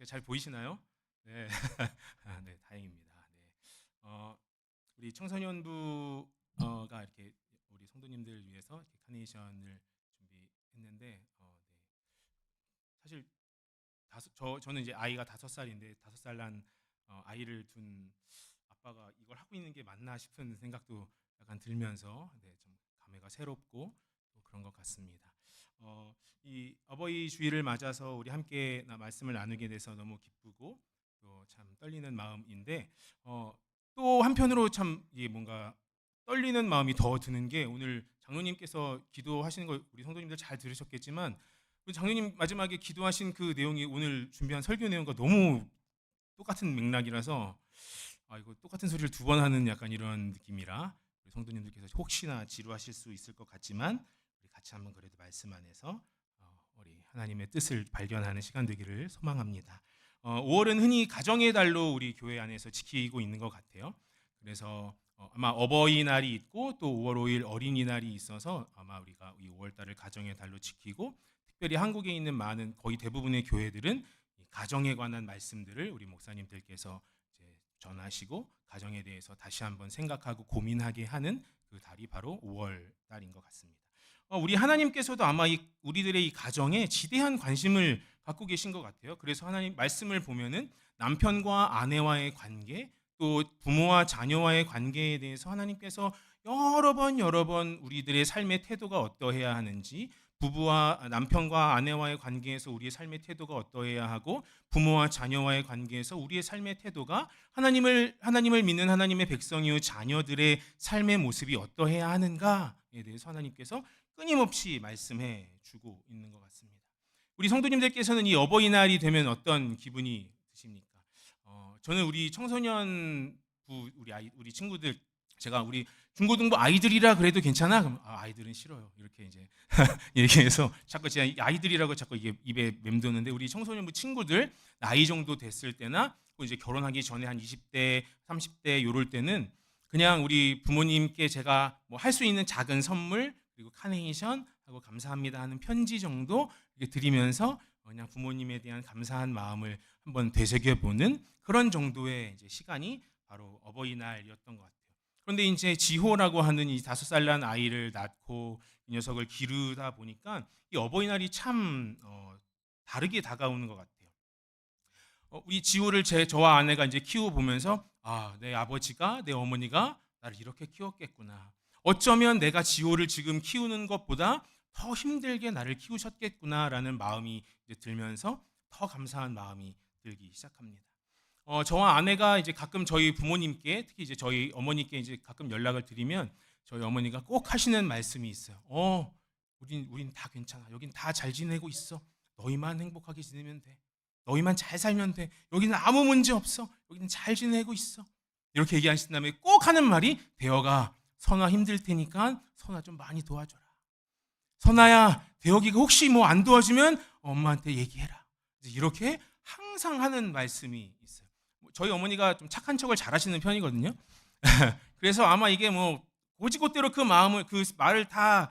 잘 보이시나요? 네, 네, 다행입니다. 네, 우리 청소년부가 이렇게 우리 성도님들 위해서 이렇게 카네이션을 준비했는데, 네, 사실 저는 이제 아이가 5살인데 5살 난 아이를 둔 아빠가 이걸 하고 있는 게 맞나 싶은 생각도 약간 들면서 좀 감회가 새롭고 또 그런 것 같습니다. 이 어버이 주일을 맞아서 우리 함께 말씀을 나누게 돼서 너무 기쁘고 또 참 떨리는 마음인데 또 한편으로 참 이게 뭔가 떨리는 마음이 더 드는 게 오늘 장로님께서 기도하시는 걸 우리 성도님들 잘 들으셨겠지만 우리 장로님 마지막에 기도하신 그 내용이 오늘 준비한 설교 내용과 너무 똑같은 맥락이라서 이거 똑같은 소리를 2번 하는 약간 이런 느낌이라 우리 성도님들께서 혹시나 지루하실 수 있을 것 같지만 우리 같이 한번 그래도 말씀 안에서 우리 하나님의 뜻을 발견하는 시간 되기를 소망합니다. 5월은 흔히 가정의 달로 우리 교회 안에서 지키고 있는 것 같아요. 그래서 아마 어버이날이 있고 또 5월 5일 어린이날이 있어서 아마 우리가 이 5월 달을 가정의 달로 지키고 특별히 한국에 있는 많은 거의 대부분의 교회들은 가정에 관한 말씀들을 우리 목사님들께서 전하시고 가정에 대해서 다시 한번 생각하고 고민하게 하는 그 달이 바로 5월 달인 것 같습니다. 우리 하나님께서도 아마 우리들의 이 가정에 지대한 관심을 갖고 계신 것 같아요. 그래서 하나님 말씀을 보면은 남편과 아내와의 관계, 또 부모와 자녀와의 관계에 대해서 하나님께서 여러 번 우리들의 삶의 태도가 어떠해야 하는지, 부부와 남편과 아내와의 관계에서 우리의 삶의 태도가 어떠해야 하고 부모와 자녀와의 관계에서 우리의 삶의 태도가 하나님을 믿는 하나님의 백성이요 자녀들의 삶의 모습이 어떠해야 하는가에 대해서 하나님께서 끊임없이 말씀해 주고 있는 것 같습니다. 우리 성도님들께서는 이 어버이날이 되면 어떤 기분이 드십니까? 저는 우리 청소년부 우리 친구들 제가 우리 중고등부 아이들이라 그래도 괜찮아? 그럼 아이들은 싫어요. 이렇게 이제 얘기해서 자꾸 제가 아이들이라고 자꾸 이게 입에 맴도는데 우리 청소년부 친구들 나이 정도 됐을 때나 이제 결혼하기 전에 한 20대, 30대 요럴 때는 그냥 우리 부모님께 제가 뭐 할 수 있는 작은 선물 그리고 카네이션 하고 감사합니다 하는 편지 정도 이렇게 드리면서 그냥 부모님에 대한 감사한 마음을 한번 되새겨보는 그런 정도의 이제 시간이 바로 어버이날이었던 것 같아요. 그런데 이제 지호라고 하는 이 5살 난 아이를 낳고 이 녀석을 기르다 보니까 이 어버이날이 참 다르게 다가오는 것 같아요. 우리 지호를 저와 아내가 이제 키워 보면서 내 아버지가 내 어머니가 나를 이렇게 키웠겠구나. 어쩌면 내가 지호를 지금 키우는 것보다 더 힘들게 나를 키우셨겠구나라는 마음이 이제 들면서 더 감사한 마음이 들기 시작합니다. 저와 아내가 이제 가끔 저희 부모님께 특히 이제 저희 어머니께 이제 가끔 연락을 드리면 저희 어머니가 꼭 하시는 말씀이 있어요. 우린 다 괜찮아. 여긴 다 잘 지내고 있어. 너희만 행복하게 지내면 돼. 너희만 잘 살면 돼. 여기는 아무 문제 없어. 여기는 잘 지내고 있어. 이렇게 얘기하신 다음에 꼭 하는 말이 대혁아, 선아 힘들 테니까 선아 좀 많이 도와줘라. 선아야, 대혁이가 혹시 뭐 안 도와주면 엄마한테 얘기해라. 이렇게 항상 하는 말씀이 있어요. 저희 어머니가 좀 착한 척을 잘하시는 편이거든요. 그래서 아마 이게 뭐 고지고대로 그 말을 다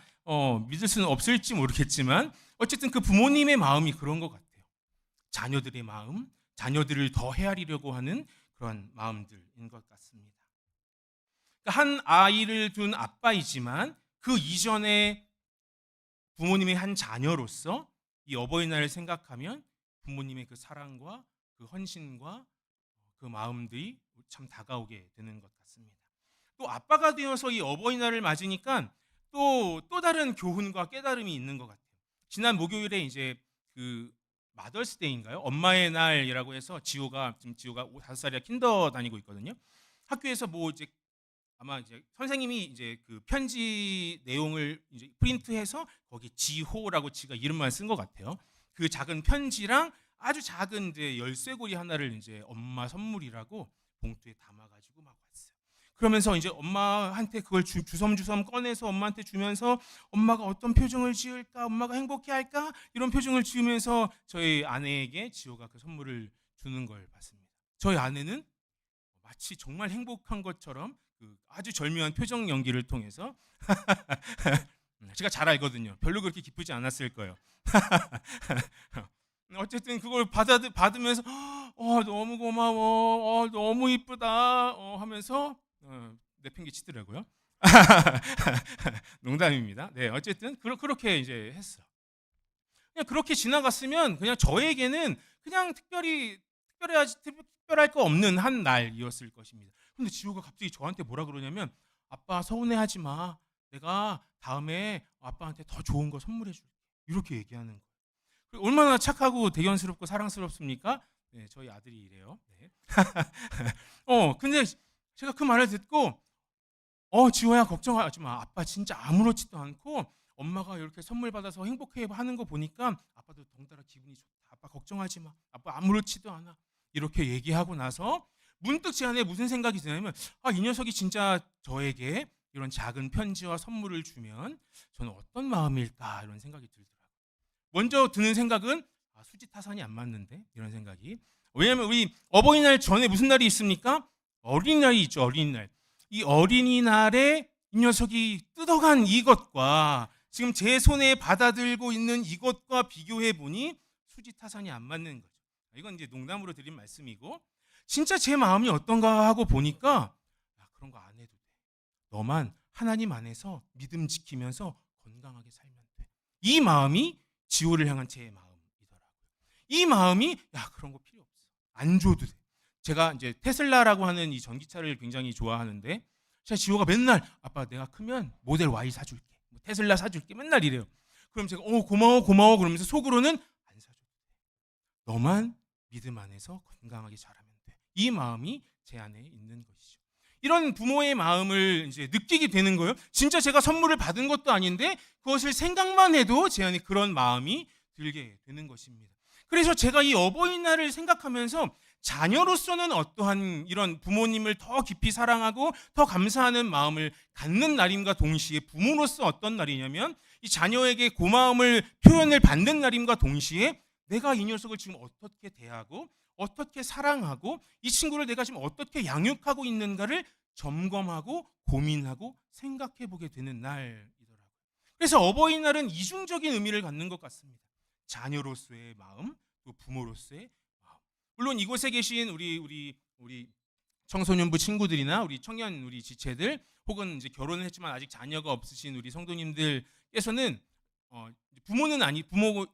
믿을 수는 없을지 모르겠지만 어쨌든 그 부모님의 마음이 그런 것 같아요. 자녀들의 마음, 자녀들을 더 헤아리려고 하는 그런 마음들인 것 같습니다. 그러니까 한 아이를 둔 아빠이지만 그 이전에 부모님의 한 자녀로서 이 어버이날을 생각하면 부모님의 그 사랑과 그 헌신과 그 마음들이 참 다가오게 되는 것 같습니다. 또 아빠가 되어서 이 어버이날을 맞으니까 또 다른 교훈과 깨달음이 있는 것 같아요. 지난 목요일에 이제 그 마더스데이인가요? 엄마의 날이라고 해서 지호가 5살이라 킨더 다니고 있거든요. 학교에서 뭐 이제 아마 이제 선생님이 이제 그 편지 내용을 이제 프린트해서 거기 지호라고 지가 이름만 쓴 것 같아요. 그 작은 편지랑 아주 작은 이제 열쇠고리 하나를 이제 엄마 선물이라고 봉투에 담아가지고 막 왔어요. 그러면서 이제 엄마한테 그걸 주섬주섬 꺼내서 엄마한테 주면서 엄마가 어떤 표정을 지을까, 엄마가 행복해할까 이런 표정을 지으면서 저희 아내에게 지호가 그 선물을 주는 걸 봤습니다. 저희 아내는 마치 정말 행복한 것처럼 그 아주 절묘한 표정 연기를 통해서 제가 잘 알거든요. 별로 그렇게 기쁘지 않았을 거예요. 어쨌든 그걸 받으면서 너무 고마워, 너무 이쁘다 하면서 내팽개치더라고요. 농담입니다. 네, 어쨌든 그렇게 이제 했어. 그냥 그렇게 지나갔으면 그냥 저에게는 그냥 특별할 거 없는 한 날이었을 것입니다. 근데 지호가 갑자기 저한테 뭐라 그러냐면, 아빠 서운해하지 마. 내가 다음에 아빠한테 더 좋은 거 선물해 줄게. 이렇게 얘기하는 거예요. 얼마나 착하고 대견스럽고 사랑스럽습니까? 네, 저희 아들이 이래요. 네. 근데 제가 그 말을 듣고, 지호야 걱정하지 마. 아빠 진짜 아무렇지도 않고 엄마가 이렇게 선물 받아서 행복해하는 거 보니까 아빠도 덩달아 기분이 좋다. 아빠 걱정하지 마. 아빠 아무렇지도 않아. 이렇게 얘기하고 나서 문득 제 안에 무슨 생각이 드냐면, 이 녀석이 진짜 저에게 이런 작은 편지와 선물을 주면 저는 어떤 마음일까, 이런 생각이 들더라고요. 먼저 드는 생각은 수지타산이 안 맞는데, 이런 생각이. 왜냐하면 우리 어버이날 전에 무슨 날이 있습니까? 어린이날이 있죠. 어린이날. 이 어린이날에 이 녀석이 뜯어간 이것과 지금 제 손에 받아들고 있는 이것과 비교해 보니 수지타산이 안 맞는 거죠. 이건 이제 농담으로 드린 말씀이고, 진짜 제 마음이 어떤가 하고 보니까, 그런 거 안 해도 돼. 너만 하나님 안에서 믿음 지키면서 건강하게 살면 돼. 이 마음이 지호를 향한 제 마음이더라고요. 이 마음이 그런 거 필요 없어. 안 줘도 돼. 제가 이제 테슬라라고 하는 이 전기차를 굉장히 좋아하는데, 제가 지호가 맨날 아빠 내가 크면 모델 Y 사줄게, 테슬라 사줄게 맨날 이래요. 그럼 제가 고마워 그러면서 속으로는 안 사줘도 돼. 너만 믿음 안에서 건강하게 자라면 돼. 이 마음이 제 안에 있는 것이죠. 이런 부모의 마음을 이제 느끼게 되는 거예요. 진짜 제가 선물을 받은 것도 아닌데 그것을 생각만 해도 제 안에 그런 마음이 들게 되는 것입니다. 그래서 제가 이 어버이날을 생각하면서 자녀로서는 어떠한 이런 부모님을 더 깊이 사랑하고 더 감사하는 마음을 갖는 날임과 동시에, 부모로서 어떤 날이냐면 이 자녀에게 고마움을 표현을 받는 날임과 동시에 내가 이 녀석을 지금 어떻게 대하고 어떻게 사랑하고 이 친구를 내가 지금 어떻게 양육하고 있는가를 점검하고 고민하고 생각해 보게 되는 날이더라고요. 그래서 어버이날은 이중적인 의미를 갖는 것 같습니다. 자녀로서의 마음, 또 부모로서의 마음. 물론 이곳에 계신 우리 청소년부 친구들이나 우리 청년 우리 지체들, 혹은 이제 결혼을 했지만 아직 자녀가 없으신 우리 성도님들께서는 부모는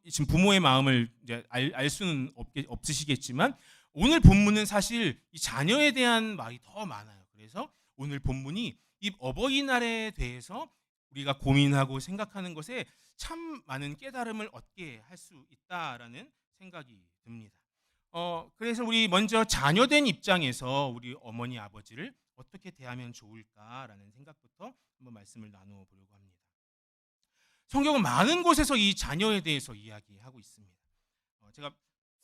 지금 부모의 마음을 이제 알 수는 없으시겠지만, 오늘 본문은 사실 이 자녀에 대한 말이 더 많아요. 그래서 오늘 본문이 이 어버이날에 대해서 우리가 고민하고 생각하는 것에 참 많은 깨달음을 얻게 할 수 있다라는 생각이 듭니다. 그래서 우리 먼저 자녀된 입장에서 우리 어머니 아버지를 어떻게 대하면 좋을까라는 생각부터 한번 말씀을 나누어 보려고 합니다. 성경은 많은 곳에서 이 자녀에 대해서 이야기하고 있습니다. 제가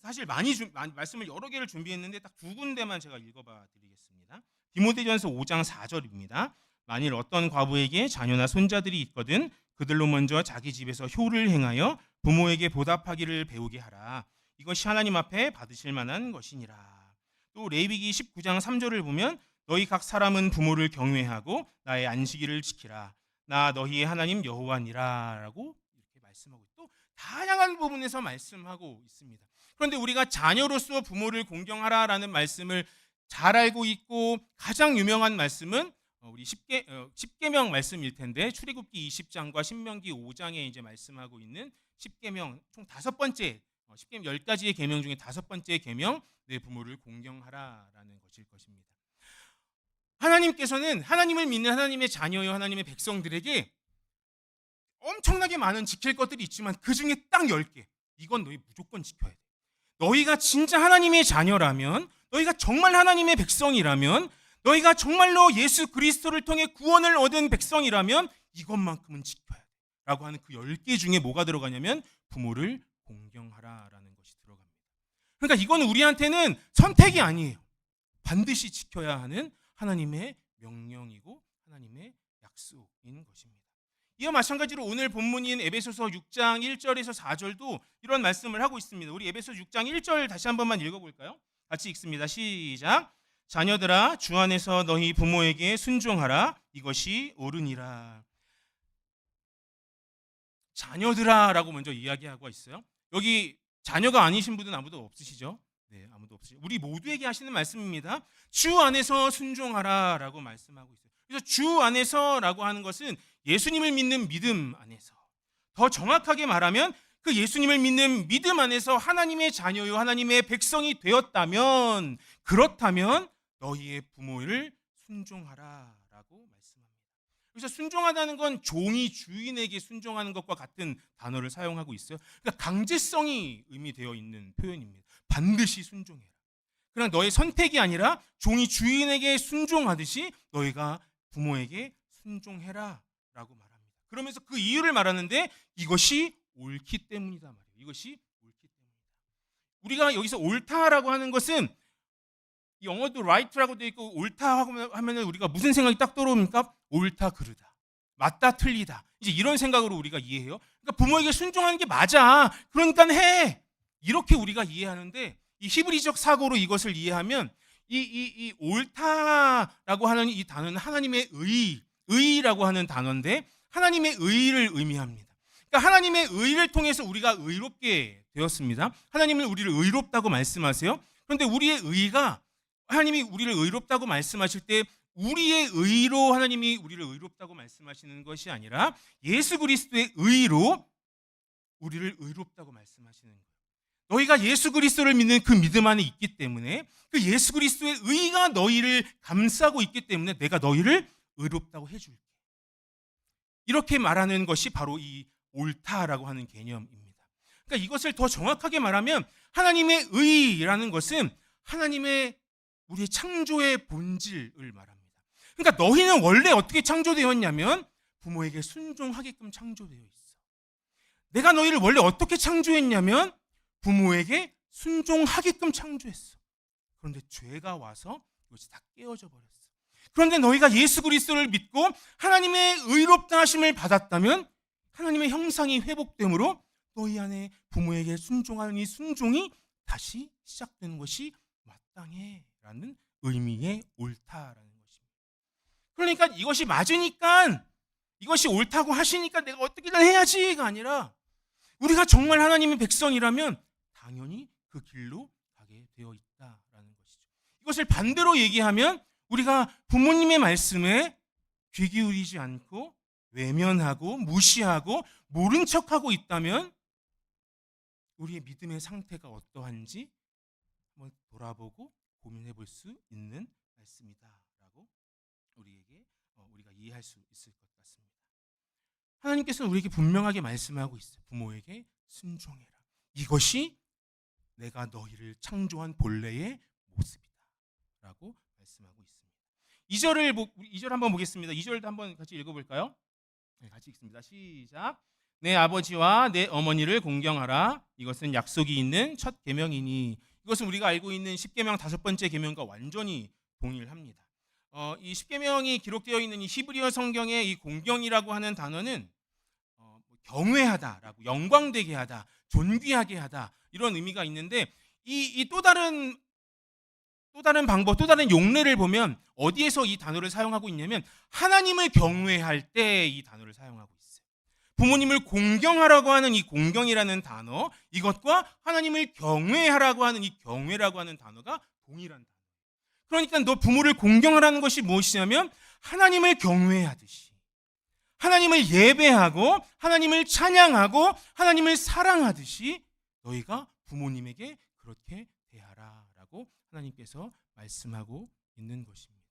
사실 말씀을 여러 개를 준비했는데 딱 두 군데만 제가 읽어봐 드리겠습니다. 디모데전서 5장 4절입니다. 만일 어떤 과부에게 자녀나 손자들이 있거든 그들로 먼저 자기 집에서 효를 행하여 부모에게 보답하기를 배우게 하라. 이것이 하나님 앞에 받으실 만한 것이니라. 또 레위기 19장 3절을 보면 너희 각 사람은 부모를 경외하고 나의 안식일을 지키라. 나 너희의 하나님 여호와니라 라고 이렇게 말씀하고, 또 다양한 부분에서 말씀하고 있습니다. 그런데 우리가 자녀로서 부모를 공경하라라는 말씀을 잘 알고 있고 가장 유명한 말씀은 우리 10계명 말씀일 텐데, 출애굽기 20장과 신명기 5장에 이제 말씀하고 있는 10계명, 총 5번째 10계명 10가지의 계명 중에 5번째 계명, 내 부모를 공경하라라는 것일 것입니다. 하나님께서는 하나님을 믿는 하나님의 자녀여 하나님의 백성들에게 엄청나게 많은 지킬 것들이 있지만 그 중에 딱 10개, 이건 너희 무조건 지켜야 돼. 너희가 진짜 하나님의 자녀라면, 너희가 정말 하나님의 백성이라면, 너희가 정말로 예수 그리스도를 통해 구원을 얻은 백성이라면 이것만큼은 지켜야 돼 라고 하는 그 10개 중에 뭐가 들어가냐면 부모를 공경하라라는 것이 들어갑니다. 그러니까 이거는 우리한테는 선택이 아니에요. 반드시 지켜야 하는 하나님의 명령이고 하나님의 약속인 것입니다. 이와 마찬가지로 오늘 본문인 에베소서 6장 1절에서 4절도 이런 말씀을 하고 있습니다. 우리 에베소 6장 1절 다시 한 번만 읽어볼까요? 같이 읽습니다. 시작. 자녀들아 주 안에서 너희 부모에게 순종하라. 이것이 옳으니라. 자녀들아 라고 먼저 이야기하고 있어요. 여기 자녀가 아니신 분은 아무도 없으시죠? 네, 아무도 없으시죠. 우리 모두에게 하시는 말씀입니다. 주 안에서 순종하라라고 말씀하고 있어요. 그래서 주 안에서라고 하는 것은 예수님을 믿는 믿음 안에서, 더 정확하게 말하면 그 예수님을 믿는 믿음 안에서 하나님의 자녀요 하나님의 백성이 되었다면, 그렇다면 너희의 부모를 순종하라라고 말씀합니다. 그래서 순종하다는 건 종이 주인에게 순종하는 것과 같은 단어를 사용하고 있어요. 그러니까 강제성이 의미되어 있는 표현입니다. 반드시 순종해라. 그러나 너의 선택이 아니라 종이 주인에게 순종하듯이 너희가 부모에게 순종해라 라고 말합니다. 그러면서 그 이유를 말하는데 이것이 옳기 때문이다 말이에요. 이것이 옳기 때문이다. 우리가 여기서 옳다라고 하는 것은 영어도 right라고 되어 있고, 옳다 하면 우리가 무슨 생각이 딱 떠오릅니까? 옳다 그르다, 맞다 틀리다, 이제 이런 생각으로 우리가 이해해요. 그러니까 부모에게 순종하는 게 맞아, 그러니까 해, 이렇게 우리가 이해하는데, 이 히브리적 사고로 이것을 이해하면 이 옳다라고 하는 이 단어는 하나님의 의라고 하는 단어인데 하나님의 의를 의미합니다. 그러니까 하나님의 의를 통해서 우리가 의롭게 되었습니다. 하나님은 우리를 의롭다고 말씀하세요. 그런데 우리의 의가, 하나님이 우리를 의롭다고 말씀하실 때 우리의 의로 하나님이 우리를 의롭다고 말씀하시는 것이 아니라 예수 그리스도의 의로 우리를 의롭다고 말씀하시는 거예요. 너희가 예수 그리스도를 믿는 그 믿음 안에 있기 때문에, 그 예수 그리스도의 의가 너희를 감싸고 있기 때문에 내가 너희를 의롭다고 해줄게, 이렇게 말하는 것이 바로 이 옳다라고 하는 개념입니다. 그러니까 이것을 더 정확하게 말하면 하나님의 의라는 것은 하나님의 우리의 창조의 본질을 말합니다. 그러니까 너희는 원래 어떻게 창조되었냐면 부모에게 순종하게끔 창조되어 있어. 내가 너희를 원래 어떻게 창조했냐면 부모에게 순종하게끔 창조했어. 그런데 죄가 와서 이것이 다 깨어져 버렸어. 그런데 너희가 예수 그리스도를 믿고 하나님의 의롭다 하심을 받았다면 하나님의 형상이 회복되므로 너희 안에 부모에게 순종하는 이 순종이 다시 시작되는 것이 마땅해라는 의미의 옳다라는 것입니다. 그러니까 이것이 맞으니까, 이것이 옳다고 하시니까 내가 어떻게든 해야지가 아니라, 우리가 정말 하나님의 백성이라면 당연히 그 길로 가게 되어 있다라는 것이죠. 이것을 반대로 얘기하면 우리가 부모님의 말씀에 귀 기울이지 않고 외면하고 무시하고 모른 척하고 있다면 우리의 믿음의 상태가 어떠한지 한번 돌아보고 고민해 볼 수 있는 말씀이다라고 우리가 이해할 수 있을 것 같습니다. 하나님께서는 우리에게 분명하게 말씀하고 있어요. 부모에게 순종해라. 이것이 내가 너희를 창조한 본래의 모습이다 라고 말씀하고 있습니다. 2절 한번 보겠습니다. 2절도 한번 같이 읽어볼까요? 네, 같이 읽습니다. 시작. 내 아버지와 내 어머니를 공경하라. 이것은 약속이 있는 첫 계명이니. 이것은 우리가 알고 있는 10계명 5번째 계명과 완전히 동일합니다. 이 10계명이 기록되어 있는 이 히브리어 성경의 이 공경이라고 하는 단어는 경외하다라고, 영광되게 하다, 존귀하게 하다, 이런 의미가 있는데, 이 또 다른 방법, 또 다른 용례를 보면 어디에서 이 단어를 사용하고 있냐면 하나님을 경외할 때 이 단어를 사용하고 있어요. 부모님을 공경하라고 하는 이 공경이라는 단어, 이것과 하나님을 경외하라고 하는 이 경외라고 하는 단어가 동일한 단어. 그러니까 너 부모를 공경하라는 것이 무엇이냐면 하나님을 경외하듯이, 하나님을 예배하고 하나님을 찬양하고 하나님을 사랑하듯이 너희가 부모님에게 그렇게 대하라라고 하나님께서 말씀하고 있는 것입니다.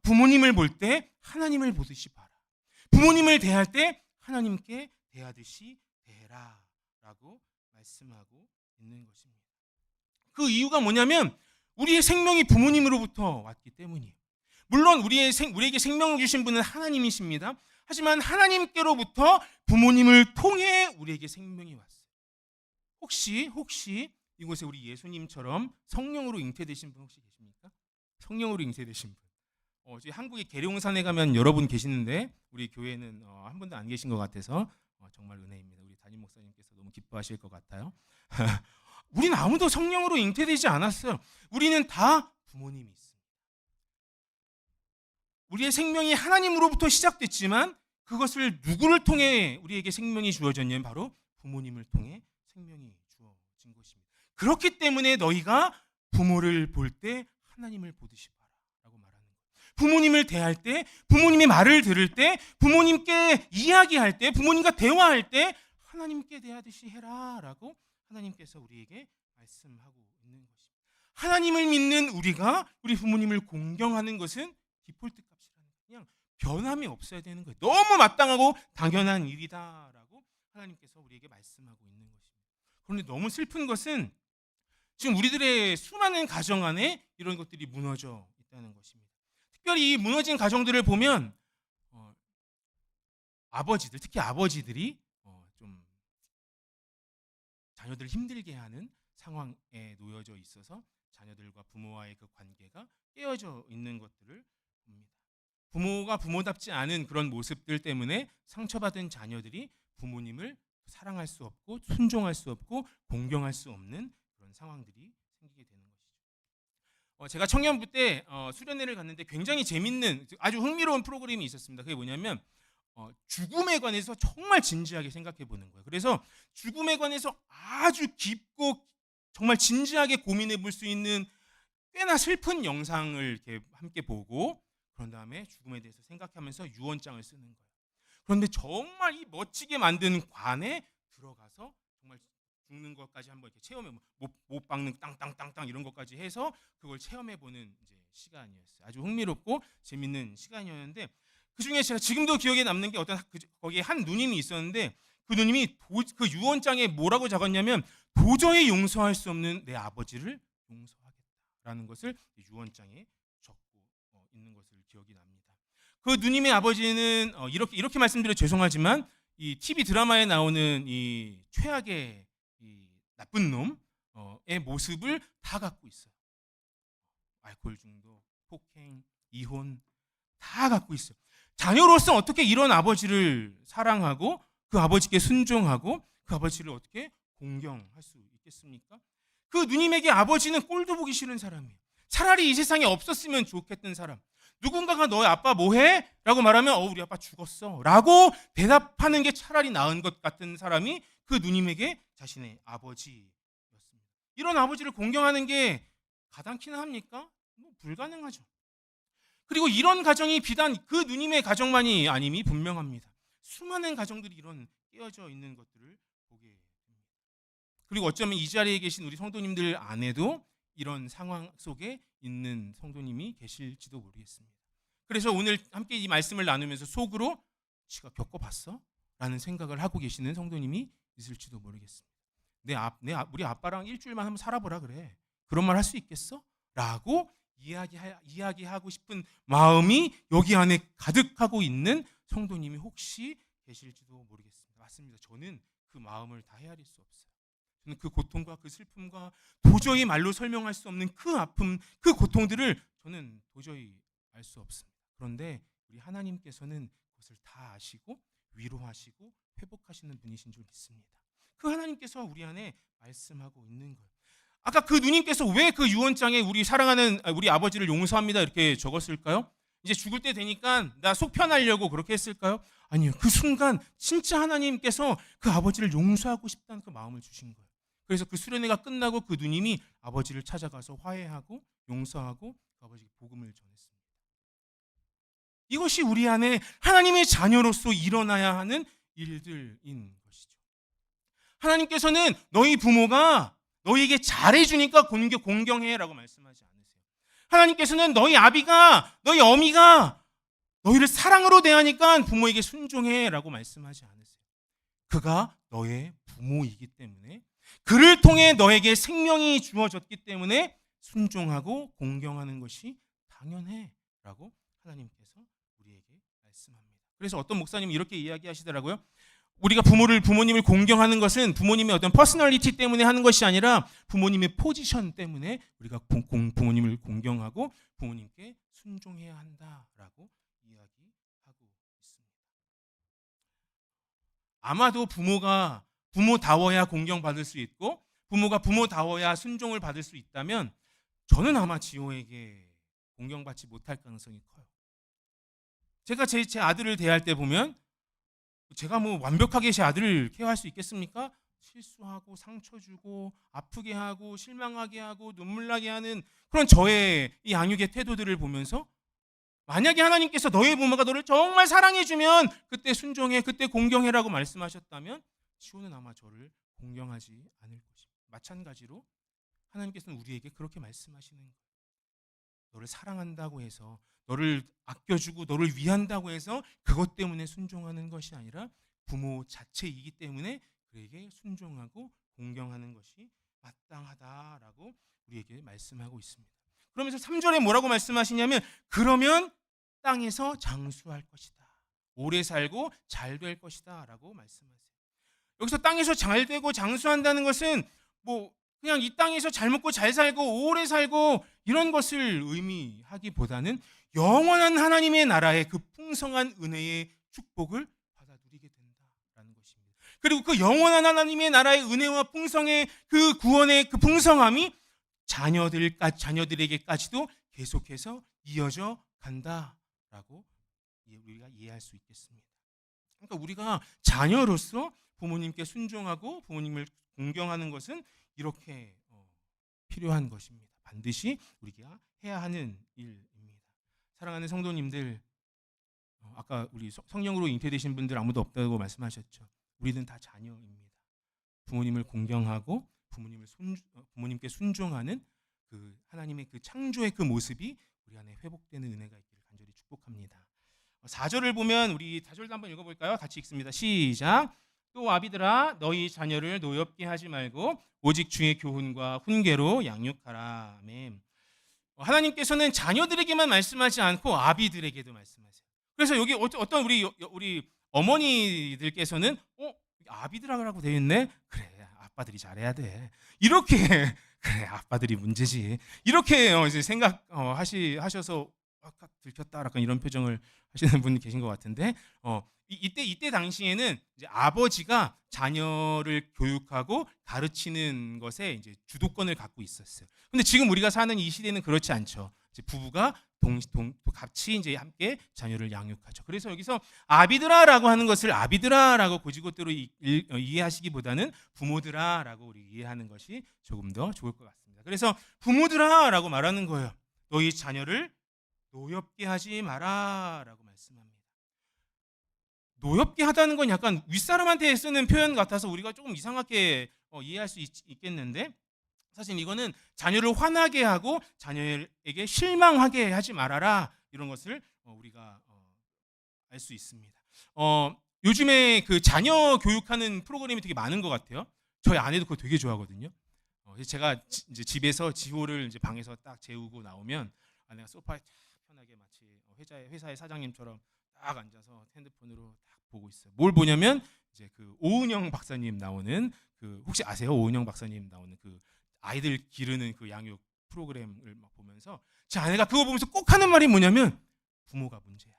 부모님을 볼 때 하나님을 보듯이 봐라. 부모님을 대할 때 하나님께 대하듯이 대해라라고 말씀하고 있는 것입니다. 그 이유가 뭐냐면 우리의 생명이 부모님으로부터 왔기 때문이에요. 물론 우리에게 생명을 주신 분은 하나님이십니다. 하지만 하나님께로부터 부모님을 통해 우리에게 생명이 왔어요. 혹시 이곳에 우리 예수님처럼 성령으로 잉태되신 분 혹시 계십니까? 성령으로 잉태되신 분. 지금 한국의 계룡산에 가면 여러분 계시는데 우리 교회는 한 분도 안 계신 것 같아서 정말 은혜입니다. 우리 담임 목사님께서 너무 기뻐하실 것 같아요. 우리는 아무도 성령으로 잉태되지 않았어요. 우리는 다 부모님이 있습니다. 우리의 생명이 하나님으로부터 시작됐지만 그것을 누구를 통해 우리에게 생명이 주어졌냐면 바로 부모님을 통해 생명이 주어진 것입니다. 그렇기 때문에 너희가 부모를 볼 때 하나님을 보듯이 봐라 라고 말하는 거예요. 부모님을 대할 때, 부모님의 말을 들을 때, 부모님께 이야기할 때, 부모님과 대화할 때 하나님께 대하듯이 해라 라고 하나님께서 우리에게 말씀하고 있는 것입니다. 하나님을 믿는 우리가 우리 부모님을 공경하는 것은 디폴트 값이라는, 그냥 변함이 없어야 되는 거예요. 너무 마땅하고 당연한 일이다라고 하나님께서 우리에게 말씀하고 있는 것입니다. 그런데 너무 슬픈 것은 지금 우리들의 수많은 가정 안에 이런 것들이 무너져 있다는 것입니다. 특별히 이 무너진 가정들을 보면 아버지들, 특히 아버지들이 좀 자녀들을 힘들게 하는 상황에 놓여져 있어서 자녀들과 부모와의 그 관계가 깨어져 있는 것들을 봅니다. 부모가 부모답지 않은 그런 모습들 때문에 상처받은 자녀들이 부모님을 사랑할 수 없고 순종할 수 없고 공경할 수 없는 그런 상황들이 생기게 되는 것이죠. 제가 청년부 때 수련회를 갔는데 굉장히 재밌는, 아주 흥미로운 프로그램이 있었습니다. 그게 뭐냐면 죽음에 관해서 정말 진지하게 생각해 보는 거예요. 그래서 죽음에 관해서 아주 깊고 정말 진지하게 고민해 볼 수 있는 꽤나 슬픈 영상을 이렇게 함께 보고, 그런 다음에 죽음에 대해서 생각하면서 유언장을 쓰는 거예요. 그런데 정말 이 멋지게 만든 관에 들어가서 정말 죽는 것까지 한번 이렇게 체험해, 못 박는 땅땅땅땅 이런 것까지 해서 그걸 체험해 보는 이제 시간이었어요. 아주 흥미롭고 재밌는 시간이었는데, 그 중에 제가 지금도 기억에 남는 게 거기에 한 누님이 있었는데, 그 누님이 그 유언장에 뭐라고 적었냐면 도저히 용서할 수 없는 내 아버지를 용서하겠다라는 것을 유언장에 적고 있는 것을 기억이 납니다. 그 누님의 아버지는 이렇게 말씀드려 죄송하지만 이 TV 드라마에 나오는 이 최악의 이 나쁜 놈의 모습을 다 갖고 있어요. 알코올 중독, 폭행, 이혼 다 갖고 있어요. 자녀로서 어떻게 이런 아버지를 사랑하고 그 아버지께 순종하고 그 아버지를 어떻게 공경할 수 있겠습니까? 그 누님에게 아버지는 꼴도 보기 싫은 사람이에요. 차라리 이 세상에 없었으면 좋겠던 사람. 누군가가 너의 아빠 뭐해? 라고 말하면 우리 아빠 죽었어 라고 대답하는 게 차라리 나은 것 같은 사람이 그 누님에게 자신의 아버지였습니다. 이런 아버지를 공경하는 게 가당키나 합니까? 불가능하죠. 그리고 이런 가정이 비단 그 누님의 가정만이 아님이 분명합니다. 수많은 가정들이 이런 깨어져 있는 것들을 보게 됩니다. 그리고 어쩌면 이 자리에 계신 우리 성도님들 안에도 이런 상황 속에 있는 성도님이 계실지도 모르겠습니다. 그래서 오늘 함께 이 말씀을 나누면서 속으로 지가 겪어봤어? 라는 생각을 하고 계시는 성도님이 있을지도 모르겠습니다. 우리 아빠랑 일주일만 한번 살아보라 그래. 그런 말 할 수 있겠어? 라고 이야기하고 싶은 마음이 여기 안에 가득하고 있는 성도님이 혹시 계실지도 모르겠습니다. 맞습니다. 저는 그 마음을 다 헤아릴 수 없어요. 저는 그 고통과 그 슬픔과 도저히 말로 설명할 수 없는 그 아픔, 그 고통들을 저는 도저히 알 수 없습니다. 그런데 우리 하나님께서는 그것을 다 아시고 위로하시고 회복하시는 분이신 줄 믿습니다. 그 하나님께서 우리 안에 말씀하고 있는 거예요. 아까 그 누님께서 왜 그 유언장에 우리 사랑하는 우리 아버지를 용서합니다 이렇게 적었을까요? 이제 죽을 때 되니까 나 속 편하려고 그렇게 했을까요? 아니요. 그 순간 진짜 하나님께서 그 아버지를 용서하고 싶다는 그 마음을 주신 거예요. 그래서 그 수련회가 끝나고 그 누님이 아버지를 찾아가서 화해하고 용서하고 그 아버지에게 복음을 전했습니다. 이것이 우리 안에 하나님의 자녀로서 일어나야 하는 일들인 것이죠. 하나님께서는 너희 부모가 너희에게 잘해주니까 공경해라고 말씀하지 않으세요. 하나님께서는 너희 아비가, 너희 어미가 너희를 사랑으로 대하니까 부모에게 순종해라고 말씀하지 않으세요. 그가 너의 부모이기 때문에, 그를 통해 너에게 생명이 주어졌기 때문에 순종하고 공경하는 것이 당연해라고 하나님께서 우리에게 말씀합니다. 그래서 어떤 목사님이 이렇게 이야기하시더라고요. 우리가 부모님을 공경하는 것은 부모님의 어떤 퍼스널리티 때문에 하는 것이 아니라 부모님의 포지션 때문에 우리가 부모님을 공경하고 부모님께 순종해야 한다라고 이야기하고 있습니다. 아마도 부모가 부모다워야 공경받을 수 있고 부모가 부모다워야 순종을 받을 수 있다면 저는 아마 지호에게 공경받지 못할 가능성이 커요. 제가 제 아들을 대할 때 보면 제가 완벽하게 제 아들을 케어할 수 있겠습니까? 실수하고 상처 주고 아프게 하고 실망하게 하고 눈물 나게 하는 그런 저의 이 양육의 태도들을 보면서 만약에 하나님께서 너의 부모가 너를 정말 사랑해주면 그때 순종해, 그때 공경해라고 말씀하셨다면 시온은 아마 저를 공경하지 않을 것입니다. 마찬가지로 하나님께서는 우리에게 그렇게 말씀하시는 거예요. 너를 사랑한다고 해서, 너를 아껴주고 너를 위한다고 해서 그것 때문에 순종하는 것이 아니라 부모 자체이기 때문에 그에게 순종하고 공경하는 것이 마땅하다라고 우리에게 말씀하고 있습니다. 그러면서 3절에 뭐라고 말씀하시냐면 그러면 땅에서 장수할 것이다. 오래 살고 잘 될 것이다 라고 말씀하세요. 여기서 땅에서 잘 되고 장수한다는 것은 뭐 그냥 이 땅에서 잘 먹고 잘 살고 오래 살고 이런 것을 의미하기보다는 영원한 하나님의 나라의 그 풍성한 은혜의 축복을 받아 누리게 된다라는 것입니다. 그리고 그 영원한 하나님의 나라의 은혜와 풍성의 그 구원의 그 풍성함이 자녀들에게까지도 계속해서 이어져 간다라고 우리가 이해할 수 있겠습니다. 그러니까 우리가 자녀로서 부모님께 순종하고 부모님을 공경하는 것은 이렇게 필요한 것입니다. 반드시 우리가 해야 하는 일입니다. 사랑하는 성도님들, 아까 우리 성령으로 잉태되신 분들 아무도 없다고 말씀하셨죠. 우리는 다 자녀입니다. 부모님을 공경하고 부모님께 순종하는 그 하나님의 그 창조의 그 모습이 우리 안에 회복되는 은혜가 있기를 간절히 축복합니다. 4절을 보면 우리 4절도 한번 읽어볼까요? 같이 읽습니다. 시작. 또 아비들아 너희 자녀를 노엽게 하지 말고 오직 주의 교훈과 훈계로 양육하라. 아멘. 하나님께서는 자녀들에게만 말씀하지 않고 아비들에게도 말씀하세요. 그래서 여기 어떤 우리 어머니들께서는 아비들하고 되어 있네. 그래 아빠들이 잘해야 돼. 이렇게 그래 아빠들이 문제지. 이렇게 이제 생각하셔서 아까 들켰다 약간 이런 표정을 하시는 분이 계신 것 같은데 이때 당시에는 이제 아버지가 자녀를 교육하고 가르치는 것에 이제 주도권을 갖고 있었어요. 근데 지금 우리가 사는 이 시대는 그렇지 않죠. 이제 부부가 같이 이제 함께 자녀를 양육하죠. 그래서 여기서 아비드라라고 하는 것을 아비드라라고 고지고대로 이해하시기보다는 부모들아라고 우리 이해하는 것이 조금 더 좋을 것 같습니다. 그래서 부모들아라고 말하는 거예요. 너희 자녀를 노엽게 하지 마라라고 말씀합니다. 노엽게 하다는 건 약간 윗사람한테 쓰는 표현 같아서 우리가 조금 이상하게 이해할 수 있겠는데 사실 이거는 자녀를 화나게 하고 자녀에게 실망하게 하지 말아라 이런 것을 우리가 알 수 있습니다. 요즘에 그 자녀 교육하는 프로그램이 되게 많은 것 같아요. 저희 아내도 그거 되게 좋아하거든요. 제가 이제 집에서 지호를 이제 방에서 딱 재우고 나오면 아내가 소파에 편하게 마치 회사의 사장님처럼 딱 앉아서 핸드폰으로 딱 보고 있어요. 뭘 보냐면 이제 그 오은영 박사님 나오는 그 혹시 아세요? 오은영 박사님 나오는 그 아이들 기르는 그 양육 프로그램을 막 보면서 제 아내가 그거 보면서 꼭 하는 말이 뭐냐면 부모가 문제야.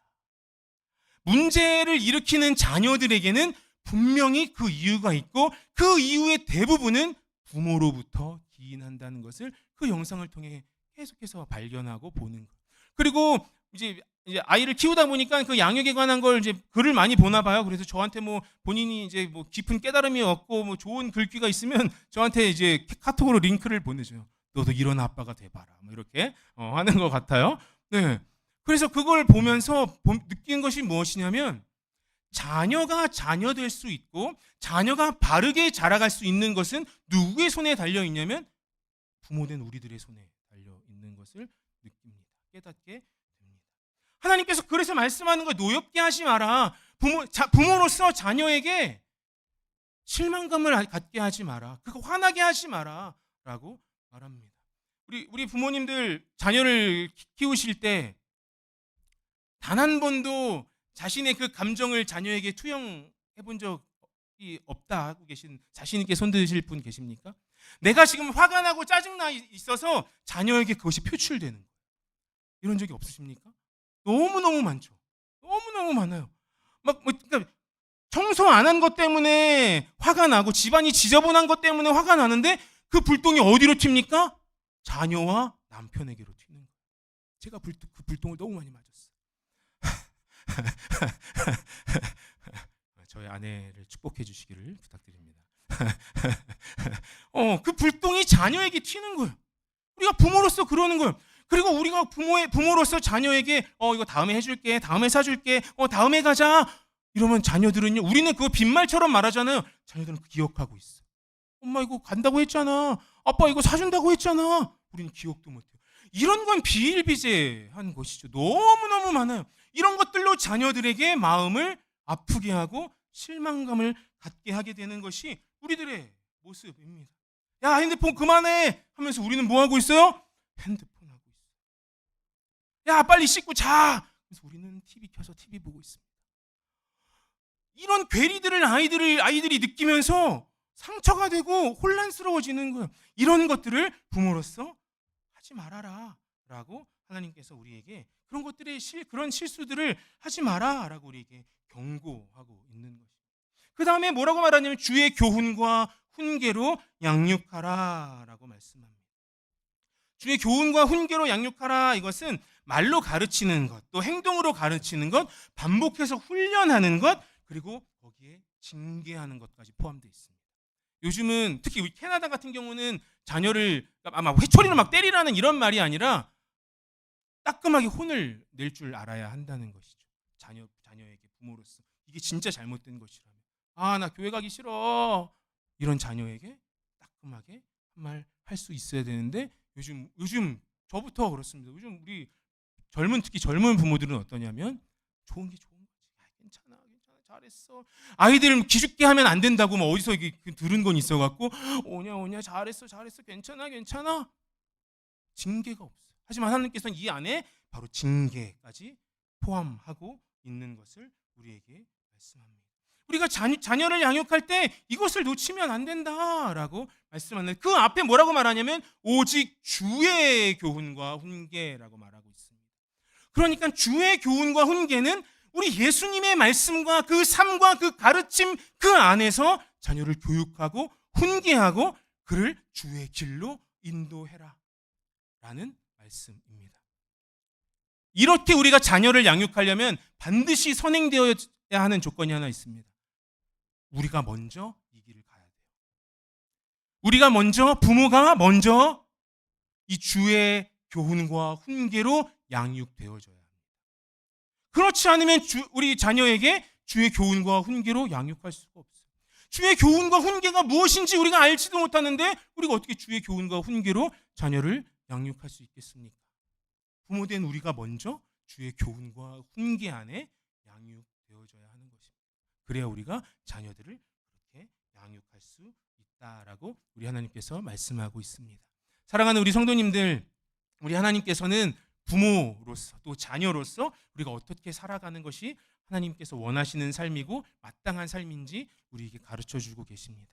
문제를 일으키는 자녀들에게는 분명히 그 이유가 있고 그 이유의 대부분은 부모로부터 기인한다는 것을 그 영상을 통해 계속해서 발견하고 보는 것. 그리고 이제 아이를 키우다 보니까 그 양육에 관한 걸 이제 글을 많이 보나 봐요. 그래서 저한테 뭐 본인이 이제 뭐 깊은 깨달음이 얻고 뭐 좋은 글귀가 있으면 저한테 이제 카톡으로 링크를 보내줘요. 너도 이런 아빠가 돼봐라. 뭐 이렇게 하는 것 같아요. 네. 그래서 그걸 보면서 느낀 것이 무엇이냐면 자녀가 자녀 될 수 있고 자녀가 바르게 자라갈 수 있는 것은 누구의 손에 달려 있냐면 부모된 우리들의 손에 달려 있는 것을 느낍니다. 깨닫게 됩니다. 하나님께서 그래서 말씀하는 거 노엽게 하지 마라. 부모로서 자녀에게 실망감을 갖게 하지 마라. 그거 화나게 하지 마라라고 말합니다. 우리 부모님들 자녀를 키우실 때 단 한 번도 자신의 그 감정을 자녀에게 투영해 본 적이 없다 하고 계신 자신 있게 손 드실 분 계십니까? 내가 지금 화가 나고 짜증나 있어서 자녀에게 그것이 표출되는 거예요. 이런 적이 없으십니까? 너무너무 많죠. 너무너무 많아요. 그러니까 청소 안 한 것 때문에 화가 나고 집안이 지저분한 것 때문에 화가 나는데 그 불똥이 어디로 튑니까? 자녀와 남편에게로 튀는 거예요. 제가 그 불똥을 너무 많이 맞았어요. 저희 아내를 축복해 주시기를 부탁드립니다. 그 불똥이 자녀에게 튀는 거예요. 우리가 부모로서 그러는 거예요. 그리고 우리가 부모로서 자녀에게 이거 다음에 해줄게, 다음에 사줄게, 다음에 가자 이러면 자녀들은요, 우리는 그거 빈말처럼 말하잖아요. 자녀들은 기억하고 있어. 엄마 이거 간다고 했잖아. 아빠 이거 사준다고 했잖아. 우리는 기억도 못해요. 이런 건 비일비재한 것이죠. 너무너무 많아요. 이런 것들로 자녀들에게 마음을 아프게 하고 실망감을 갖게 하게 되는 것이 우리들의 모습입니다. 야, 핸드폰 그만해 하면서 우리는 뭐 하고 있어요? 핸드폰 하고 있어요. 야, 빨리 씻고 자. 그래서 우리는 TV 켜서 TV 보고 있습니다. 이런 괴리들을 아이들이 느끼면서 상처가 되고 혼란스러워지는 거예요. 이런 것들을 부모로서 하지 말아라 라고 하나님께서 우리에게 그런 실수들을 하지 마라 라고 우리에게 경고하고 있는 것입니다. 그 다음에 뭐라고 말하냐면 주의 교훈과 훈계로 양육하라 라고 말씀합니다. 주의 교훈과 훈계로 양육하라, 이것은 말로 가르치는 것, 또 행동으로 가르치는 것, 반복해서 훈련하는 것, 그리고 거기에 징계하는 것까지 포함되어 있습니다. 요즘은 특히 우리 캐나다 같은 경우는 자녀를 아마 회초리로 막 때리라는 이런 말이 아니라 따끔하게 혼을 낼 줄 알아야 한다는 것이죠. 자녀에게 부모로서 이게 진짜 잘못된 것이라면, 나 교회 가기 싫어, 이런 자녀에게 따끔하게 한 말 할 수 있어야 되는데 요즘 저부터 그렇습니다. 요즘 우리 특히 젊은 부모들은 어떠냐면 좋은 거지. 괜찮아, 잘했어. 아이들 기죽게 하면 안 된다고 뭐 어디서 들은 건 있어갖고 오냐 잘했어 괜찮아. 징계가 없어요. 하지만 하나님께서는 이 안에 바로 징계까지 포함하고 있는 것을 우리에게 말씀합니다. 우리가 자녀를 양육할 때 이것을 놓치면 안 된다라고 말씀하는데, 그 앞에 뭐라고 말하냐면 오직 주의 교훈과 훈계라고 말하고 있습니다. 그러니까 주의 교훈과 훈계는 우리 예수님의 말씀과 그 삶과 그 가르침 그 안에서 자녀를 교육하고 훈계하고 그를 주의 길로 인도해라 라는 말씀입니다. 이렇게 우리가 자녀를 양육하려면 반드시 선행되어야 하는 조건이 하나 있습니다. 우리가 먼저 이 길을 가야 돼요. 부모가 먼저 이 주의 교훈과 훈계로 양육되어져야 합니다. 그렇지 않으면 우리 자녀에게 주의 교훈과 훈계로 양육할 수가 없어요. 주의 교훈과 훈계가 무엇인지 우리가 알지도 못하는데 우리가 어떻게 주의 교훈과 훈계로 자녀를 양육할 수 있겠습니까? 부모된 우리가 먼저 주의 교훈과 훈계 안에 양육되어져야 하는 것입니다. 그래야 우리가 자녀들을 그렇게 양육할 수 있다라고 우리 하나님께서 말씀하고 있습니다. 사랑하는 우리 성도님들, 우리 하나님께서는 부모로서 또 자녀로서 우리가 어떻게 살아가는 것이 하나님께서 원하시는 삶이고 마땅한 삶인지 우리에게 가르쳐주고 계십니다.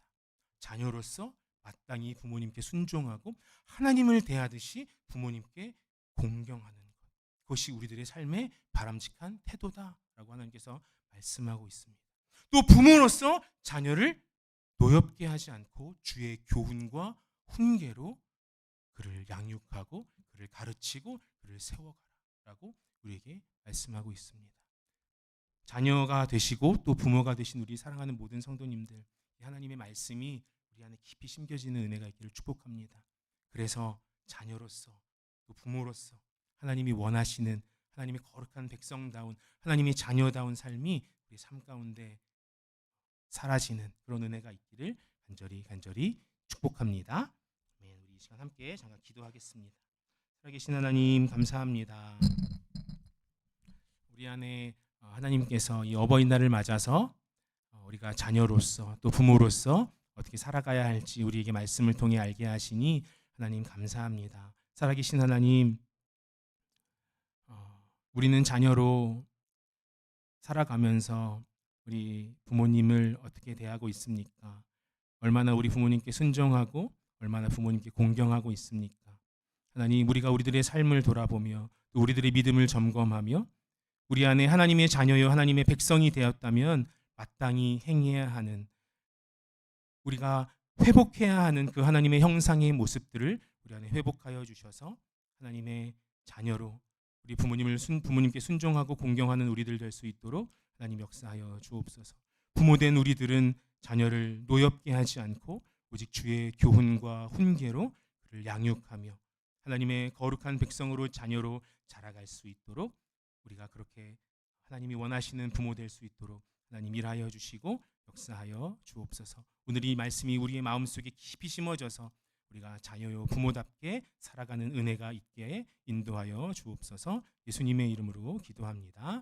자녀로서 마땅히 부모님께 순종하고 하나님을 대하듯이 부모님께 공경하는 것, 그것이 우리들의 삶의 바람직한 태도다라고 하나님께서 말씀하고 있습니다. 또 부모로서 자녀를 노엽게 하지 않고 주의 교훈과 훈계로 그를 양육하고 그를 가르치고 그를 세워가라라고 우리에게 말씀하고 있습니다. 자녀가 되시고 또 부모가 되신 우리 사랑하는 모든 성도님들, 하나님의 말씀이 우리 안에 깊이 심겨지는 은혜가 있기를 축복합니다. 그래서 자녀로서 또 부모로서 하나님이 원하시는 하나님의 거룩한 백성다운 하나님의 자녀다운 삶이 우리 삶 가운데 사라지는 그런 은혜가 있기를 간절히 축복합니다. 우리 이 시간 함께 잠깐 기도하겠습니다. 살아계신 하나님 감사합니다. 우리 안에 하나님께서 이 어버이날을 맞아서 우리가 자녀로서 또 부모로서 어떻게 살아가야 할지 우리에게 말씀을 통해 알게 하시니 하나님 감사합니다. 살아계신 하나님, 우리는 자녀로 살아가면서 우리 부모님을 어떻게 대하고 있습니까? 얼마나 우리 부모님께 순종하고 얼마나 부모님께 공경하고 있습니까? 하나님, 우리가 우리들의 삶을 돌아보며 또 우리들의 믿음을 점검하며 우리 안에 하나님의 자녀요 하나님의 백성이 되었다면 마땅히 행해야 하는, 우리가 회복해야 하는 그 하나님의 형상의 모습들을 우리 안에 회복하여 주셔서 하나님의 자녀로 우리 부모님께 순종하고 공경하는 우리들 될 수 있도록 하나님 역사하여 주옵소서. 부모된 우리들은 자녀를 노엽게 하지 않고 오직 주의 교훈과 훈계로 그를 양육하며 하나님의 거룩한 백성으로 자녀로 자라갈 수 있도록 우리가 그렇게 하나님이 원하시는 부모 될 수 있도록 하나님 일하여 주시고 역사하여 주옵소서. 오늘 이 말씀이 우리의 마음속에 깊이 심어져서 우리가 자녀요 부모답게 살아가는 은혜가 있게 인도하여 주옵소서. 예수님의 이름으로 기도합니다.